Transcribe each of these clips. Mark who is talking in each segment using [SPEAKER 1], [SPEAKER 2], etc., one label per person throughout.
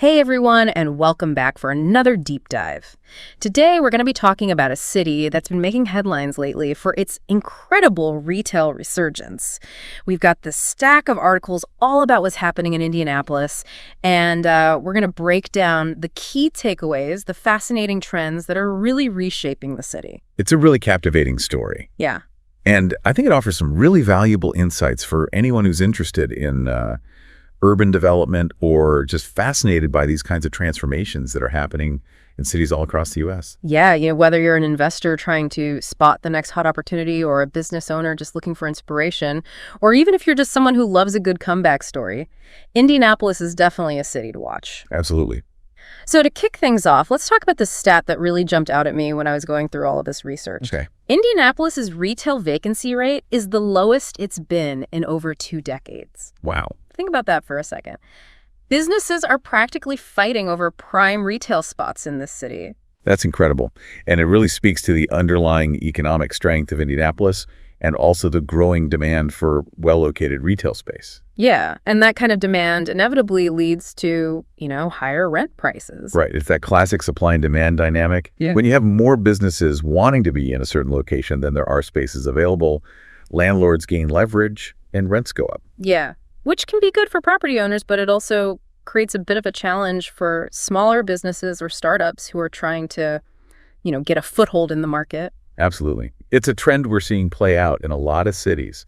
[SPEAKER 1] Hey everyone, and welcome back for another deep dive. Today we're going to be talking about a city that's been making headlines lately for its incredible retail resurgence. We've got this stack of articles all about what's happening in Indianapolis, and we're going to break down the key takeaways, the fascinating trends that are really reshaping the city.
[SPEAKER 2] It's a really captivating story.
[SPEAKER 1] Yeah.
[SPEAKER 2] And I think it offers some really valuable insights for anyone who's interested in urban development or just fascinated by these kinds of transformations that are happening in cities all across the U.S.
[SPEAKER 1] Yeah, whether you're an investor trying to spot the next hot opportunity or a business owner just looking for inspiration, or even if you're just someone who loves a good comeback story, Indianapolis is definitely a city to watch.
[SPEAKER 2] Absolutely.
[SPEAKER 1] So to kick things off, let's talk about the stat that really jumped out at me when I was going through all of this research.
[SPEAKER 2] Okay.
[SPEAKER 1] Indianapolis's retail vacancy rate is the lowest it's been in over 2 decades.
[SPEAKER 2] Wow.
[SPEAKER 1] Think about that for a second. Businesses are practically fighting over prime retail spots in this city.
[SPEAKER 2] That's incredible. And it really speaks to the underlying economic strength of Indianapolis and also the growing demand for well-located retail space.
[SPEAKER 1] Yeah, and that kind of demand inevitably leads to, higher rent prices.
[SPEAKER 2] Right. It's that classic supply and demand dynamic.
[SPEAKER 1] Yeah.
[SPEAKER 2] When you have more businesses wanting to be in a certain location than there are spaces available, landlords gain leverage and rents go up.
[SPEAKER 1] Yeah, which can be good for property owners, but it also creates a bit of a challenge for smaller businesses or startups who are trying to, get a foothold in the market.
[SPEAKER 2] Absolutely. It's a trend we're seeing play out in a lot of cities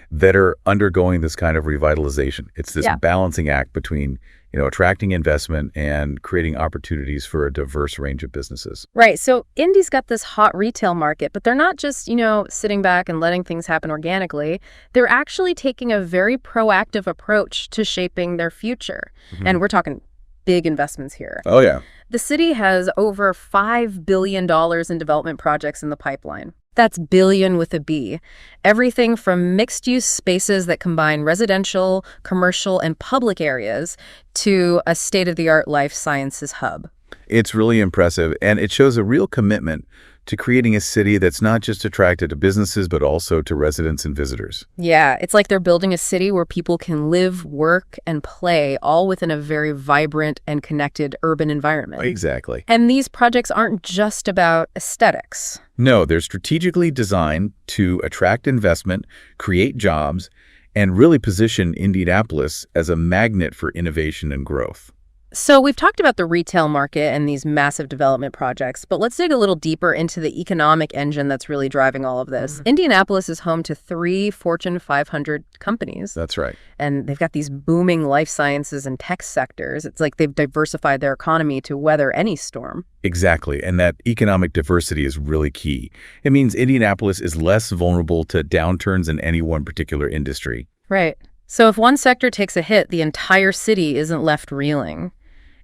[SPEAKER 2] that are undergoing this kind of revitalization. It's this balancing act between, attracting investment and creating opportunities for a diverse range of businesses.
[SPEAKER 1] Right. So Indy's got this hot retail market, but they're not just, sitting back and letting things happen organically. They're actually taking a very proactive approach to shaping their future. Mm-hmm. And we're talking big investments here.
[SPEAKER 2] Oh, yeah.
[SPEAKER 1] The city has over $5 billion in development projects in the pipeline. That's billion with a B. Everything from mixed-use spaces that combine residential, commercial, and public areas to a state-of-the-art life sciences hub.
[SPEAKER 2] It's really impressive, and it shows a real commitment to creating a city that's not just attracted to businesses, but also to residents and visitors.
[SPEAKER 1] Yeah, it's like they're building a city where people can live, work, and play all within a very vibrant and connected urban environment.
[SPEAKER 2] Exactly.
[SPEAKER 1] And these projects aren't just about aesthetics.
[SPEAKER 2] No, they're strategically designed to attract investment, create jobs, and really position Indianapolis as a magnet for innovation and growth.
[SPEAKER 1] So we've talked about the retail market and these massive development projects, but let's dig a little deeper into the economic engine that's really driving all of this. Mm-hmm. Indianapolis is home to 3 Fortune 500 companies.
[SPEAKER 2] That's right.
[SPEAKER 1] And they've got these booming life sciences and tech sectors. It's like they've diversified their economy to weather any storm.
[SPEAKER 2] Exactly. And that economic diversity is really key. It means Indianapolis is less vulnerable to downturns in any one particular industry.
[SPEAKER 1] Right. So if one sector takes a hit, the entire city isn't left reeling.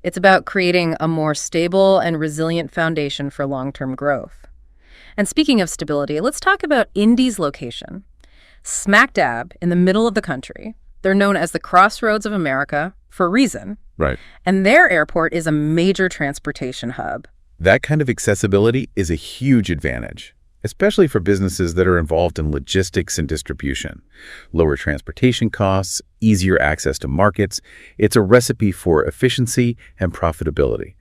[SPEAKER 1] It's about creating a more stable and resilient foundation for long-term growth. And speaking of stability, let's talk about Indy's location. Smack dab in the middle of the country. They're known as the Crossroads of America for a reason.
[SPEAKER 2] Right.
[SPEAKER 1] And their airport is a major transportation hub.
[SPEAKER 2] That kind of accessibility is a huge advantage, especially for businesses that are involved in logistics and distribution. Lower transportation costs, easier access to markets. It's a recipe for efficiency and profitability.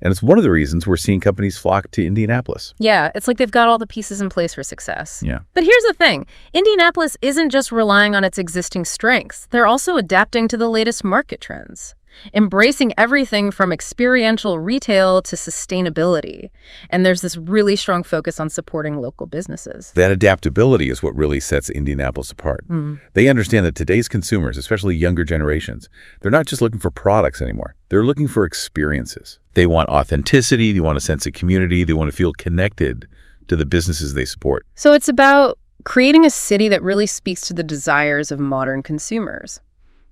[SPEAKER 2] And it's one of the reasons we're seeing companies flock to Indianapolis.
[SPEAKER 1] Yeah, it's like they've got all the pieces in place for success.
[SPEAKER 2] Yeah.
[SPEAKER 1] But here's the thing. Indianapolis isn't just relying on its existing strengths. They're also adapting to the latest market trends, embracing everything from experiential retail to sustainability. And there's this really strong focus on supporting local businesses.
[SPEAKER 2] That adaptability is what really sets Indianapolis apart. Mm. They understand that today's consumers, especially younger generations, they're not just looking for products anymore. They're looking for experiences. They want authenticity. They want a sense of community. They want to feel connected to the businesses they support.
[SPEAKER 1] So it's about creating a city that really speaks to the desires of modern consumers.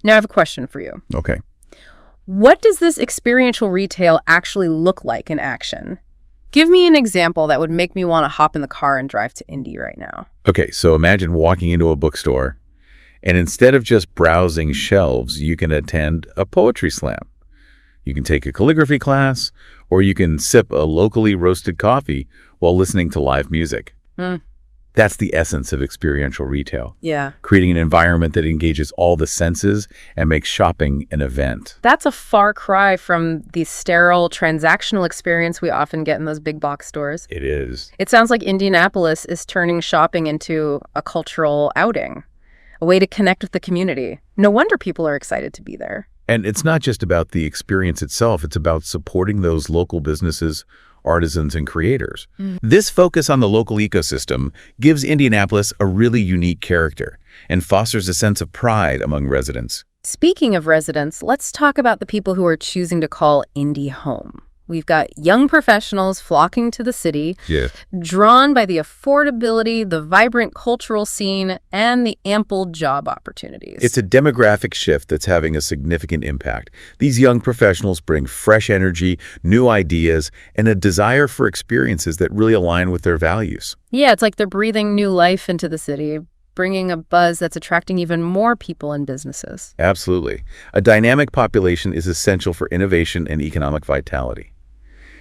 [SPEAKER 1] Now I have a question for you.
[SPEAKER 2] Okay.
[SPEAKER 1] What does this experiential retail actually look like in action? Give me an example that would make me want to hop in the car and drive to Indy right now.
[SPEAKER 2] Okay, so imagine walking into a bookstore, and instead of just browsing shelves, you can attend a poetry slam. You can take a calligraphy class, or you can sip a locally roasted coffee while listening to live music. That's the essence of experiential retail,
[SPEAKER 1] Yeah.
[SPEAKER 2] creating an environment that engages all the senses and makes shopping an event.
[SPEAKER 1] That's a far cry from the sterile transactional experience we often get in those big box stores.
[SPEAKER 2] It is.
[SPEAKER 1] It sounds like Indianapolis is turning shopping into a cultural outing, a way to connect with the community. No wonder people are excited to be there.
[SPEAKER 2] And it's not just about the experience itself, it's about supporting those local businesses, artisans, and creators. This focus on the local ecosystem gives Indianapolis a really unique character and fosters a sense of pride among residents.
[SPEAKER 1] Speaking of residents, let's talk about the people who are choosing to call Indy home. We've got young professionals flocking to the city,
[SPEAKER 2] Yeah.
[SPEAKER 1] drawn by the affordability, the vibrant cultural scene, and the ample job opportunities.
[SPEAKER 2] It's a demographic shift that's having a significant impact. These young professionals bring fresh energy, new ideas, and a desire for experiences that really align with their values.
[SPEAKER 1] Yeah, it's like they're breathing new life into the city, bringing a buzz that's attracting even more people and businesses.
[SPEAKER 2] Absolutely. A dynamic population is essential for innovation and economic vitality.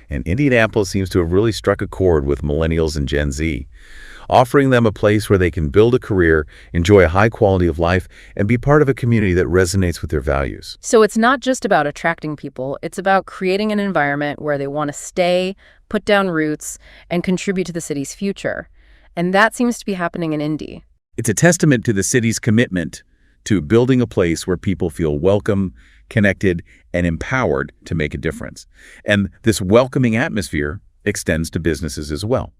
[SPEAKER 2] And Indianapolis seems to have really struck a chord with millennials and Gen Z, offering them a place where they can build a career, enjoy a high quality of life, and be part of a community that resonates with their values.
[SPEAKER 1] So it's not just about attracting people, it's about creating an environment where they want to stay, put down roots, and contribute to the city's future. And that seems to be happening in Indy.
[SPEAKER 2] It's a testament to the city's commitment to building a place where people feel welcome, connected, and empowered to make a difference. And this welcoming atmosphere extends to businesses as well.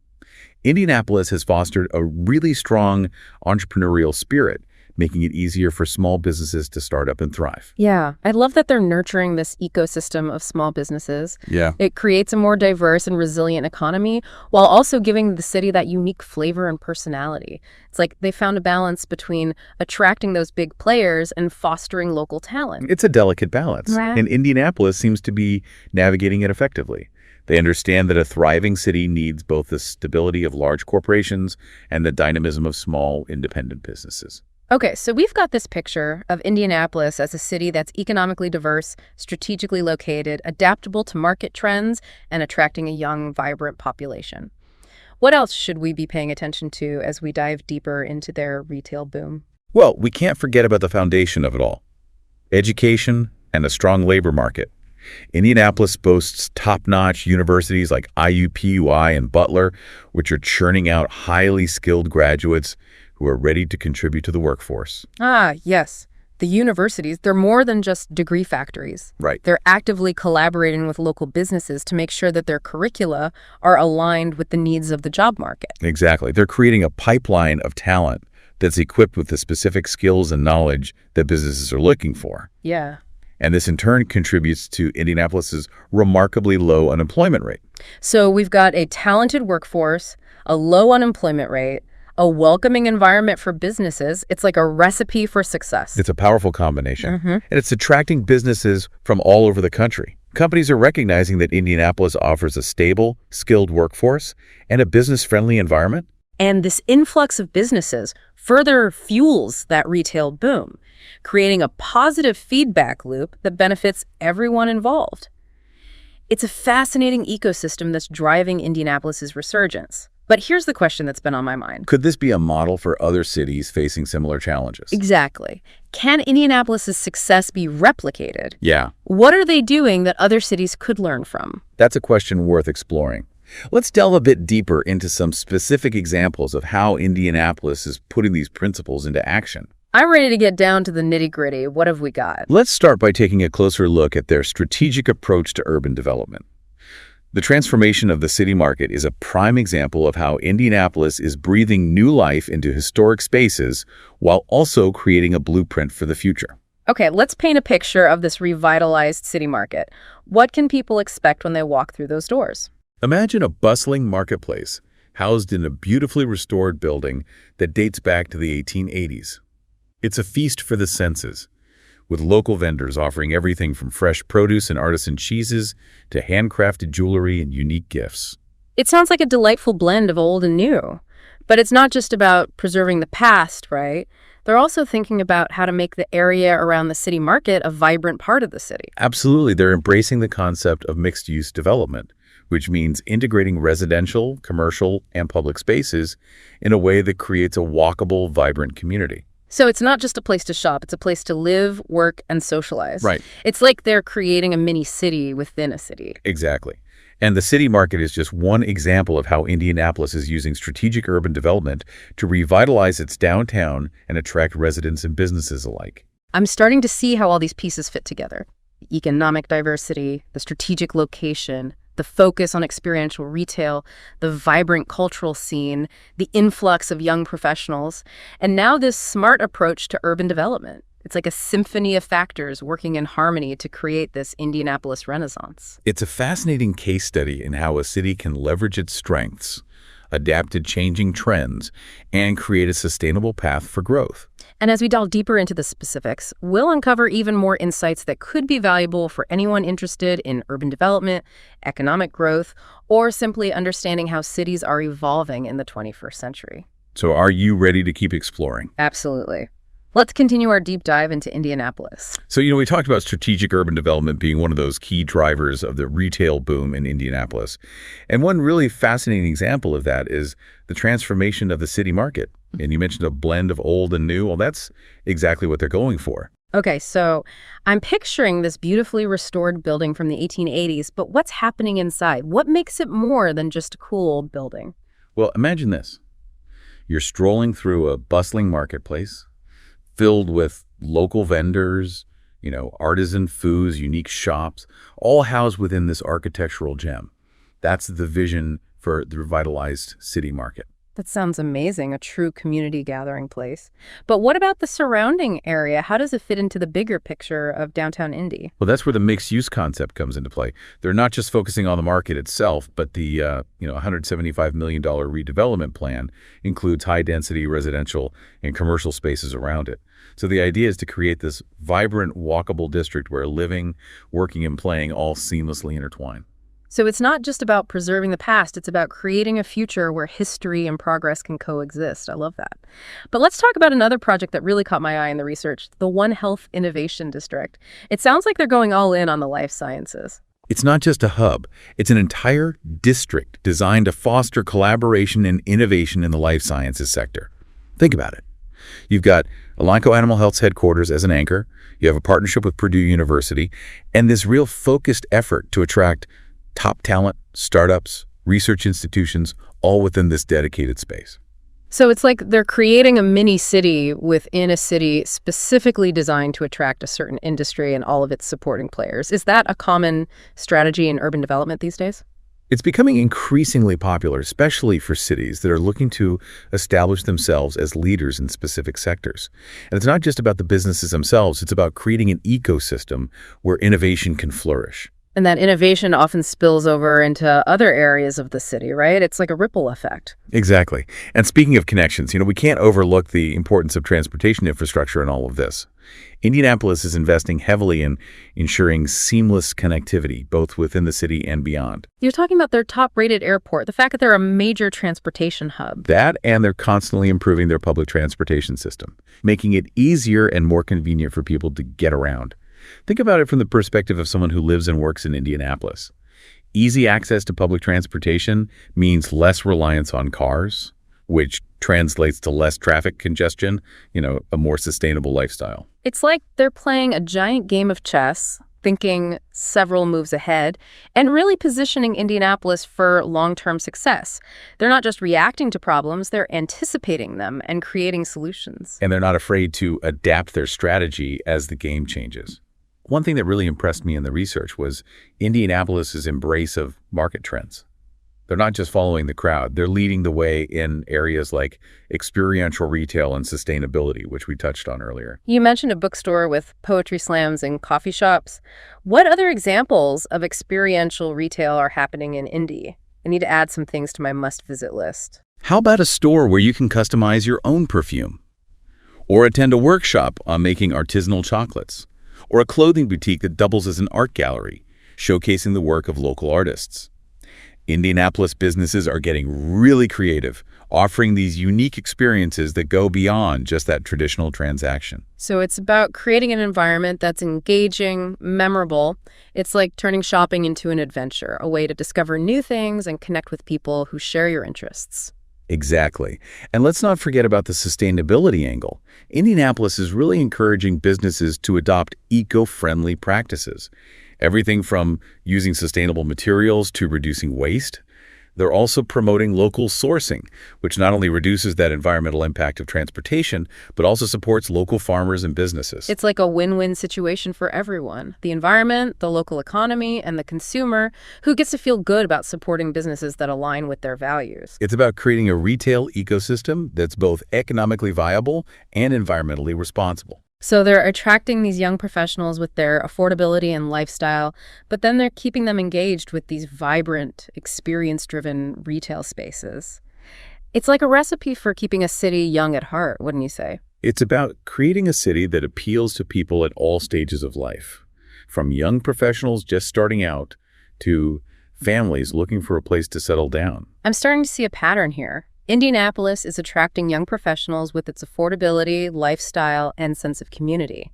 [SPEAKER 2] Indianapolis has fostered a really strong entrepreneurial spirit, making it easier for small businesses to start up and thrive.
[SPEAKER 1] Yeah, I love that they're nurturing this ecosystem of small businesses.
[SPEAKER 2] Yeah.
[SPEAKER 1] It creates a more diverse and resilient economy while also giving the city that unique flavor and personality. It's like they found a balance between attracting those big players and fostering local talent.
[SPEAKER 2] It's a delicate balance,
[SPEAKER 1] Right.
[SPEAKER 2] and Indianapolis seems to be navigating it effectively. They understand that a thriving city needs both the stability of large corporations and the dynamism of small, independent businesses.
[SPEAKER 1] Okay, so we've got this picture of Indianapolis as a city that's economically diverse, strategically located, adaptable to market trends, and attracting a young, vibrant population. What else should we be paying attention to as we dive deeper into their retail boom?
[SPEAKER 2] Well, we can't forget about the foundation of it all: education and a strong labor market. Indianapolis boasts top-notch universities like IUPUI and Butler, which are churning out highly skilled graduates who are ready to contribute to the workforce.
[SPEAKER 1] Ah, yes. The universities, they're more than just degree factories.
[SPEAKER 2] Right.
[SPEAKER 1] They're actively collaborating with local businesses to make sure that their curricula are aligned with the needs of the job market.
[SPEAKER 2] Exactly. They're creating a pipeline of talent that's equipped with the specific skills and knowledge that businesses are looking for.
[SPEAKER 1] Yeah.
[SPEAKER 2] And this in turn contributes to Indianapolis's remarkably low unemployment rate.
[SPEAKER 1] So we've got a talented workforce, a low unemployment rate, a welcoming environment for businesses. It's like a recipe for success.
[SPEAKER 2] It's a powerful combination, and it's attracting businesses from all over the country. Companies are recognizing that Indianapolis offers a stable, skilled workforce and a business-friendly environment.
[SPEAKER 1] And this influx of businesses further fuels that retail boom, creating a positive feedback loop that benefits everyone involved. It's a fascinating ecosystem that's driving Indianapolis's resurgence. But here's the question that's been on my mind.
[SPEAKER 2] Could this be a model for other cities facing similar challenges?
[SPEAKER 1] Exactly. Can Indianapolis's success be replicated?
[SPEAKER 2] Yeah,
[SPEAKER 1] What are they doing that other cities could learn from?
[SPEAKER 2] that's a question worth exploring. Let's delve a bit deeper into some specific examples of how Indianapolis is putting these principles into action.
[SPEAKER 1] I'm ready to get down to the nitty-gritty. What have we got?
[SPEAKER 2] Let's start by taking a closer look at their strategic approach to urban development. The transformation of the city market is a prime example of how Indianapolis is breathing new life into historic spaces while also creating a blueprint for the future.
[SPEAKER 1] Okay, let's paint a picture of this revitalized city market. What can people expect when they walk through those doors?
[SPEAKER 2] Imagine a bustling marketplace housed in a beautifully restored building that dates back to the 1880s. It's a feast for the senses, with local vendors offering everything from fresh produce and artisan cheeses to handcrafted jewelry and unique gifts.
[SPEAKER 1] It sounds like a delightful blend of old and new. But it's not just about preserving the past, right? They're also thinking about how to make the area around the city market a vibrant part of the city.
[SPEAKER 2] Absolutely, they're embracing the concept of mixed-use development, which means integrating residential, commercial, and public spaces in a way that creates a walkable, vibrant community.
[SPEAKER 1] So it's not just a place to shop, it's a place to live, work, and socialize.
[SPEAKER 2] Right.
[SPEAKER 1] It's like they're creating a mini city within a city.
[SPEAKER 2] Exactly. And the city market is just one example of how Indianapolis is using strategic urban development to revitalize its downtown and attract residents and businesses alike.
[SPEAKER 1] I'm starting to see how all these pieces fit together. The economic diversity, the strategic location, the focus on experiential retail, the vibrant cultural scene, the influx of young professionals, and now this smart approach to urban development. It's like a symphony of factors working in harmony to create this Indianapolis Renaissance.
[SPEAKER 2] It's a fascinating case study in how a city can leverage its strengths, adapt to changing trends, and create a sustainable path for growth.
[SPEAKER 1] And as we delve deeper into the specifics, we'll uncover even more insights that could be valuable for anyone interested in urban development, economic growth, or simply understanding how cities are evolving in the 21st century.
[SPEAKER 2] So are you ready to keep exploring?
[SPEAKER 1] Absolutely. Let's continue our deep dive into Indianapolis.
[SPEAKER 2] So, we talked about strategic urban development being one of those key drivers of the retail boom in Indianapolis. And one really fascinating example of that is the transformation of the city market. And you mentioned a blend of old and new. Well, that's exactly what they're going for.
[SPEAKER 1] Okay, so I'm picturing this beautifully restored building from the 1880s, but what's happening inside? What makes it more than just a cool old building?
[SPEAKER 2] Well, imagine this. You're strolling through a bustling marketplace filled with local vendors, artisan foods, unique shops, all housed within this architectural gem. That's the vision for the revitalized city market.
[SPEAKER 1] That sounds amazing, a true community gathering place. But what about the surrounding area? How does it fit into the bigger picture of downtown Indy?
[SPEAKER 2] Well, that's where the mixed-use concept comes into play. They're not just focusing on the market itself, but the $175 million redevelopment plan includes high-density residential and commercial spaces around it. So the idea is to create this vibrant, walkable district where living, working, and playing all seamlessly intertwine.
[SPEAKER 1] So it's not just about preserving the past, it's about creating a future where history and progress can coexist. I love that. But let's talk about another project that really caught my eye in the research, the One Health Innovation District. It sounds like they're going all in on the life sciences.
[SPEAKER 2] It's not just a hub. It's an entire district designed to foster collaboration and innovation in the life sciences sector. Think about it. You've got Elanco Animal Health's headquarters as an anchor. You have a partnership with Purdue University, and this real focused effort to attract top talent, startups, research institutions, all within this dedicated space.
[SPEAKER 1] So it's like they're creating a mini city within a city specifically designed to attract a certain industry and all of its supporting players. Is that a common strategy in urban development these days?
[SPEAKER 2] It's becoming increasingly popular, especially for cities that are looking to establish themselves as leaders in specific sectors. And it's not just about the businesses themselves, it's about creating an ecosystem where innovation can flourish.
[SPEAKER 1] And that innovation often spills over into other areas of the city, right? It's like a ripple effect.
[SPEAKER 2] Exactly. And speaking of connections, we can't overlook the importance of transportation infrastructure in all of this. Indianapolis is investing heavily in ensuring seamless connectivity, both within the city and beyond.
[SPEAKER 1] You're talking about their top-rated airport, the fact that they're a major transportation hub.
[SPEAKER 2] That, and they're constantly improving their public transportation system, making it easier and more convenient for people to get around. Think about it from the perspective of someone who lives and works in Indianapolis. Easy access to public transportation means less reliance on cars, which translates to less traffic congestion, a more sustainable lifestyle.
[SPEAKER 1] It's like they're playing a giant game of chess, thinking several moves ahead, and really positioning Indianapolis for long-term success. They're not just reacting to problems, they're anticipating them and creating solutions.
[SPEAKER 2] And they're not afraid to adapt their strategy as the game changes. One thing that really impressed me in the research was Indianapolis's embrace of market trends. They're not just following the crowd, they're leading the way in areas like experiential retail and sustainability, which we touched on earlier.
[SPEAKER 1] You mentioned a bookstore with poetry slams and coffee shops. What other examples of experiential retail are happening in Indy? I need to add some things to my must-visit list.
[SPEAKER 2] How about a store where you can customize your own perfume? Or attend a workshop on making artisanal chocolates? Or a clothing boutique that doubles as an art gallery, showcasing the work of local artists? Indianapolis businesses are getting really creative, offering these unique experiences that go beyond just that traditional transaction.
[SPEAKER 1] So it's about creating an environment that's engaging, memorable. It's like turning shopping into an adventure, a way to discover new things and connect with people who share your interests.
[SPEAKER 2] Exactly. And let's not forget about the sustainability angle. Indianapolis is really encouraging businesses to adopt eco-friendly practices. Everything from using sustainable materials to reducing waste. They're also promoting local sourcing, which not only reduces that environmental impact of transportation, but also supports local farmers and businesses.
[SPEAKER 1] It's like a win-win situation for everyone. The environment, the local economy, and the consumer, who gets to feel good about supporting businesses that align with their values.
[SPEAKER 2] It's about creating a retail ecosystem that's both economically viable and environmentally responsible.
[SPEAKER 1] So they're attracting these young professionals with their affordability and lifestyle, but then they're keeping them engaged with these vibrant, experience-driven retail spaces. It's like a recipe for keeping a city young at heart, wouldn't you say?
[SPEAKER 2] It's about creating a city that appeals to people at all stages of life, from young professionals just starting out to families looking for a place to settle down.
[SPEAKER 1] I'm starting to see a pattern here. Indianapolis is attracting young professionals with its affordability, lifestyle, and sense of community.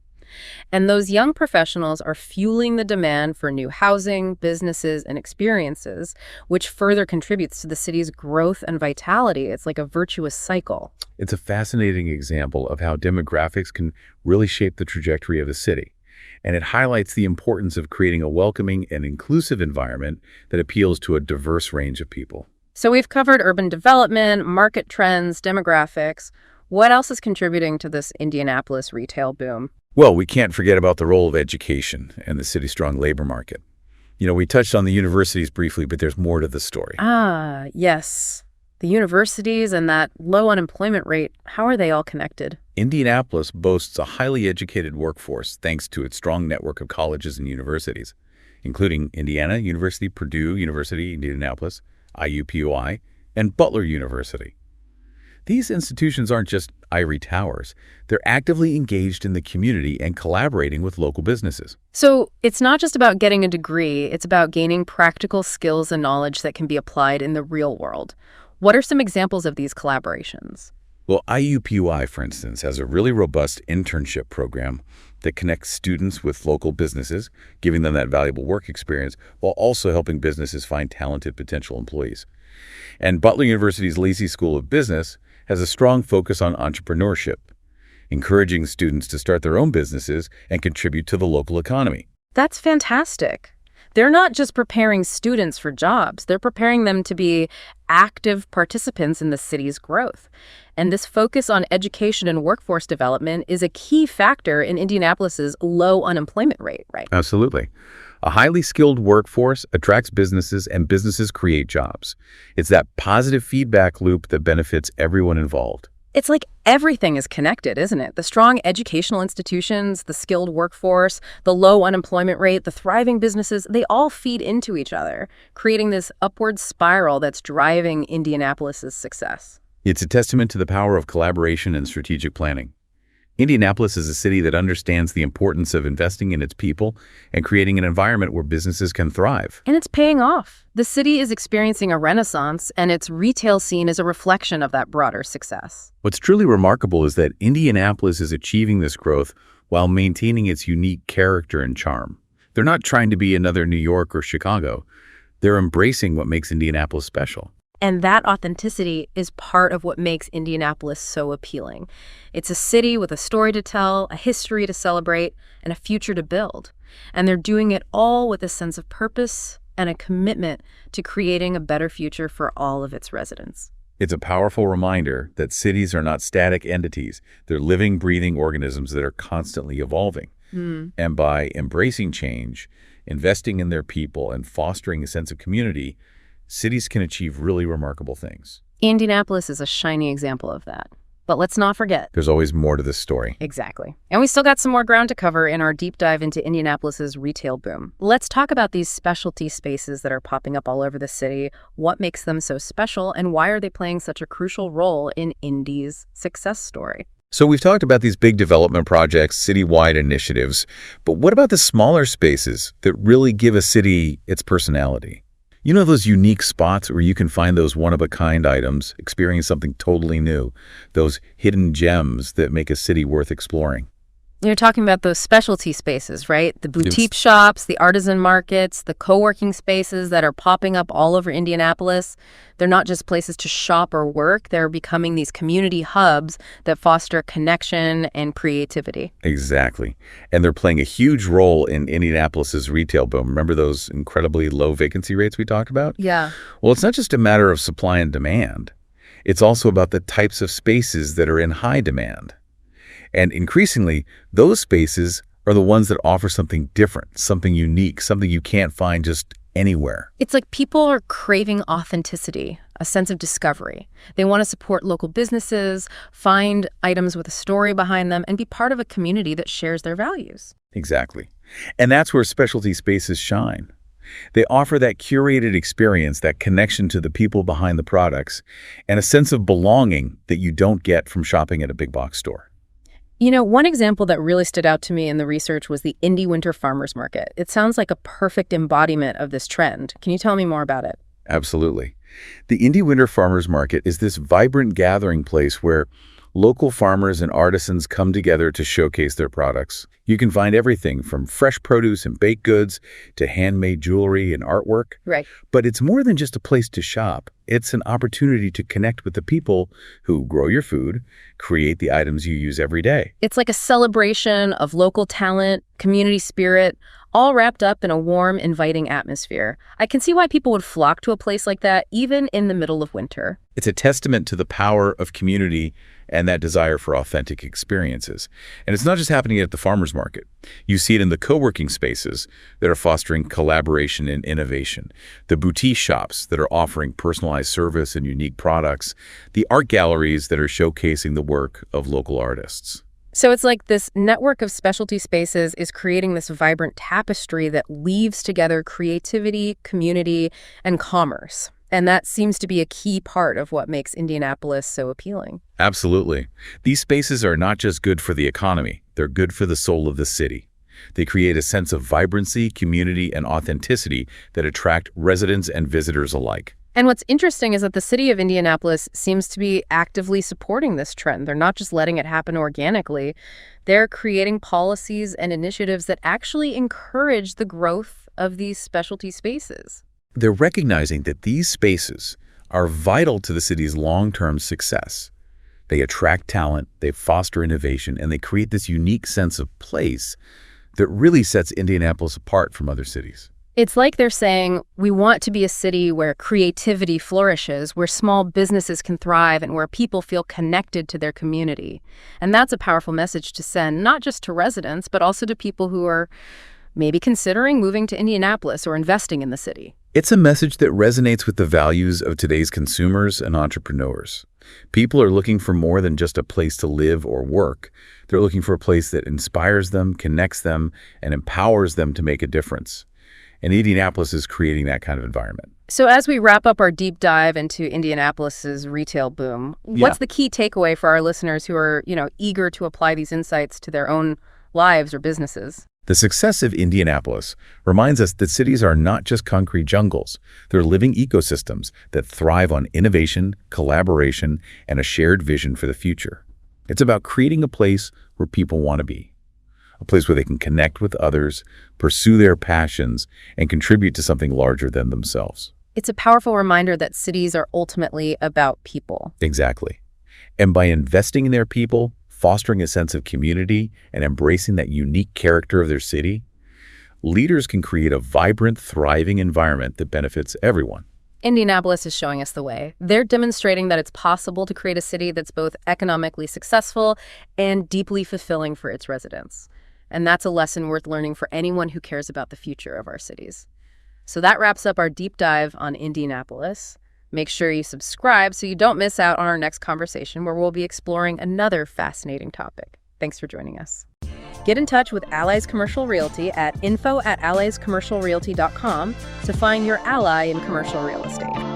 [SPEAKER 1] And those young professionals are fueling the demand for new housing, businesses, and experiences, which further contributes to the city's growth and vitality. It's like a virtuous cycle.
[SPEAKER 2] It's a fascinating example of how demographics can really shape the trajectory of a city. And it highlights the importance of creating a welcoming and inclusive environment that appeals to a diverse range of people.
[SPEAKER 1] So we've covered urban development, market trends, demographics. What else is contributing to this Indianapolis retail boom?
[SPEAKER 2] Well, we can't forget about the role of education and the city's strong labor market. We touched on the universities briefly, but there's more to the story.
[SPEAKER 1] Ah, yes. The universities and that low unemployment rate, how are they all connected?
[SPEAKER 2] Indianapolis boasts a highly educated workforce thanks to its strong network of colleges and universities, including Indiana University, Purdue University, Indianapolis, IUPUI, and Butler University. These institutions aren't just ivory towers. They're actively engaged in the community and collaborating with local businesses.
[SPEAKER 1] So it's not just about getting a degree, it's about gaining practical skills and knowledge that can be applied in the real world. What are some examples of these collaborations?
[SPEAKER 2] Well, IUPUI, for instance, has a really robust internship program that connects students with local businesses, giving them that valuable work experience, while also helping businesses find talented potential employees. And Butler University's Lacey School of Business has a strong focus on entrepreneurship, encouraging students to start their own businesses and contribute to the local economy.
[SPEAKER 1] That's fantastic. They're not just preparing students for jobs, they're preparing them to be active participants in the city's growth. And this focus on education and workforce development is a key factor in Indianapolis's low unemployment rate, right?
[SPEAKER 2] Absolutely. A highly skilled workforce attracts businesses and businesses create jobs. It's that positive feedback loop that benefits everyone involved.
[SPEAKER 1] It's like everything is connected, isn't it? The strong educational institutions, the skilled workforce, the low unemployment rate, the thriving businesses, they all feed into each other, creating this upward spiral that's driving Indianapolis's success.
[SPEAKER 2] It's a testament to the power of collaboration and strategic planning. Indianapolis is a city that understands the importance of investing in its people and creating an environment where businesses can thrive.
[SPEAKER 1] And it's paying off. The city is experiencing a renaissance, and its retail scene is a reflection of that broader success.
[SPEAKER 2] What's truly remarkable is that Indianapolis is achieving this growth while maintaining its unique character and charm. They're not trying to be another New York or Chicago. They're embracing what makes Indianapolis special.
[SPEAKER 1] And that authenticity is part of what makes Indianapolis so appealing. It's a city with a story to tell, a history to celebrate, and a future to build. And they're doing it all with a sense of purpose and a commitment to creating a better future for all of its residents.
[SPEAKER 2] It's a powerful reminder that cities are not static entities. They're living, breathing organisms that are constantly evolving. And by embracing change, investing in their people, and fostering a sense of community, cities can achieve really remarkable things.
[SPEAKER 1] Indianapolis is a shining example of that. But let's not forget,
[SPEAKER 2] There's always more to this story.
[SPEAKER 1] Exactly. And we still got some more ground to cover in our deep dive into Indianapolis's retail boom. Let's talk about these specialty spaces that are popping up all over the city. What makes them so special, and why are they playing such a crucial role in Indy's success story?
[SPEAKER 2] So we've talked about these big development projects, citywide initiatives, but what about the smaller spaces that really give a city its personality? You know those unique spots where you can find those one-of-a-kind items, experience something totally new, those hidden gems that make a city worth exploring?
[SPEAKER 1] You're talking about those specialty spaces, right? The
[SPEAKER 2] Yes.
[SPEAKER 1] boutique shops, the artisan markets, the co-working spaces that are popping up all over Indianapolis. They're not just places to shop or work. They're becoming these community hubs that foster connection and creativity.
[SPEAKER 2] Exactly. And they're playing a huge role in Indianapolis's retail boom. Remember those incredibly low vacancy rates we talked about?
[SPEAKER 1] Yeah.
[SPEAKER 2] Well, it's not just a matter of supply and demand. It's also about the types of spaces that are in high demand. And increasingly, those spaces are the ones that offer something different, something unique, something you can't find just anywhere.
[SPEAKER 1] It's like people are craving authenticity, a sense of discovery. They want to support local businesses, find items with a story behind them, and be part of a community that shares their values.
[SPEAKER 2] Exactly. And that's where specialty spaces shine. They offer that curated experience, that connection to the people behind the products, and a sense of belonging that you don't get from shopping at a big box store.
[SPEAKER 1] You know, one example that really stood out to me in the research was the Indy Winter Farmers Market. It sounds like a perfect embodiment of this trend. Can you tell me more about it?
[SPEAKER 2] Absolutely. The Indy Winter Farmers Market is this vibrant gathering place where local farmers and artisans come together to showcase their products. You can find everything from fresh produce and baked goods to handmade jewelry and artwork.
[SPEAKER 1] Right.
[SPEAKER 2] But it's more than just a place to shop. It's an opportunity to connect with the people who grow your food, create the items you use every day.
[SPEAKER 1] It's like a celebration of local talent, community spirit, all wrapped up in a warm, inviting atmosphere. I can see why people would flock to a place like that, even in the middle of winter.
[SPEAKER 2] It's a testament to the power of community and that desire for authentic experiences. And it's not just happening at the farmers market. You see it in the co-working spaces that are fostering collaboration and innovation, the boutique shops that are offering personalized service and unique products, the art galleries that are showcasing the work of local artists.
[SPEAKER 1] So it's like this network of specialty spaces is creating this vibrant tapestry that weaves together creativity, community, and commerce. And that seems to be a key part of what makes Indianapolis so appealing.
[SPEAKER 2] Absolutely. These spaces are not just good for the economy, they're good for the soul of the city. They create a sense of vibrancy, community, and authenticity that attract residents and visitors alike.
[SPEAKER 1] And what's interesting is that the city of Indianapolis seems to be actively supporting this trend. They're not just letting it happen organically. They're creating policies and initiatives that actually encourage the growth of these specialty spaces.
[SPEAKER 2] They're recognizing that these spaces are vital to the city's long-term success. They attract talent, they foster innovation, and they create this unique sense of place that really sets Indianapolis apart from other cities.
[SPEAKER 1] It's like they're saying, we want to be a city where creativity flourishes, where small businesses can thrive, and where people feel connected to their community. And that's a powerful message to send, not just to residents, but also to people who are maybe considering moving to Indianapolis or investing in the city.
[SPEAKER 2] It's a message that resonates with the values of today's consumers and entrepreneurs. People are looking for more than just a place to live or work. They're looking for a place that inspires them, connects them, and empowers them to make a difference. And Indianapolis is creating that kind of environment.
[SPEAKER 1] So as we wrap up our deep dive into Indianapolis's retail boom, what's the key takeaway for our listeners who are, eager to apply these insights to their own lives or businesses?
[SPEAKER 2] The success of Indianapolis reminds us that cities are not just concrete jungles. They're living ecosystems that thrive on innovation, collaboration, and a shared vision for the future. It's about creating a place where people want to be, a place where they can connect with others, pursue their passions, and contribute to something larger than themselves.
[SPEAKER 1] It's a powerful reminder that cities are ultimately about people.
[SPEAKER 2] Exactly. And by investing in their people, fostering a sense of community, and embracing that unique character of their city, leaders can create a vibrant, thriving environment that benefits everyone.
[SPEAKER 1] Indianapolis is showing us the way. They're demonstrating that it's possible to create a city that's both economically successful and deeply fulfilling for its residents. And that's a lesson worth learning for anyone who cares about the future of our cities. So that wraps up our deep dive on Indianapolis. Make sure you subscribe so you don't miss out on our next conversation where we'll be exploring another fascinating topic. Thanks for joining us. Get in touch with Allies Commercial Realty at info@alliescommercialrealty.com to find your ally in commercial real estate.